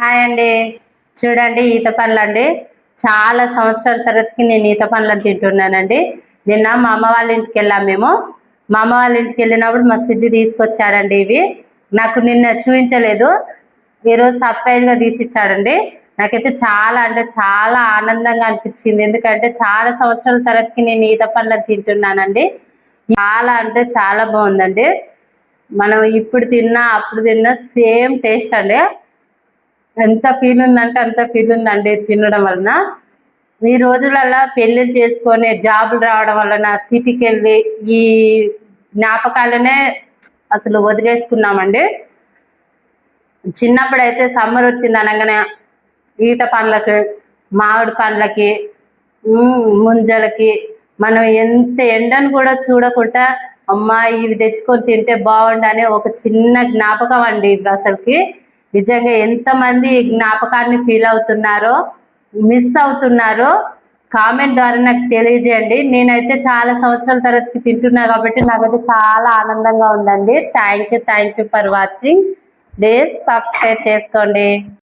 Hi అండి. చూడండి ఈత పండ్లు అండి. చాలా సంవత్సరాల తర్వాతకి నేను ఈత పండ్లను తింటున్నానండి. నిన్న మా అమ్మ వాళ్ళ ఇంటికి వెళ్ళాం మేము. మా అమ్మ వాళ్ళ ఇంటికి వెళ్ళినప్పుడు మా సిద్ధి తీసుకొచ్చాడండి. ఇవి నాకు నిన్న చూపించలేదు, ఈరోజు సర్ప్రైజ్గా తీసిచ్చాడండి. నాకైతే చాలా అంటే చాలా ఆనందంగా అనిపించింది. ఎందుకంటే చాలా సంవత్సరాల తర్వాతకి నేను ఈత పండ్లను తింటున్నానండి. చాలా అంటే చాలా బాగుందండి. మనం ఇప్పుడు తిన్నా అప్పుడు తిన్నా సేమ్ టేస్ట్ అండి. ఎంత ఫీల్ ఉందంటే అంత ఫీల్ ఉందండి తినడం వలన. ఈ రోజులల్లో పెళ్ళిళ్ళు చేసుకొని జాబులు రావడం వలన సిటీకి వెళ్ళి ఈ జ్ఞాపకాలనే అసలు వదిలేసుకున్నామండి. చిన్నప్పుడైతే సమ్మర్ వచ్చింది అనగానే ఈత పండ్లకి, మామిడి పండ్లకి, ముంజలకి మనం ఎంత ఎండను కూడా చూడకుండా అమ్మా ఇవి తెచ్చుకొని తింటే బాగుండు అనే ఒక చిన్న జ్ఞాపకం అండి. ఇప్పుడు అసలుకి నిజంగా ఎంతమంది ఈ జ్ఞాపకాన్ని ఫీల్ అవుతున్నారో, మిస్ అవుతున్నారో కామెంట్ ద్వారా నాకు తెలియజేయండి. నేనైతే చాలా సంవత్సరాల తర్వాత తింటున్నా కాబట్టి నాకైతే చాలా ఆనందంగా ఉందండి. Thank you for watching. Please subscribe చేసుకోండి.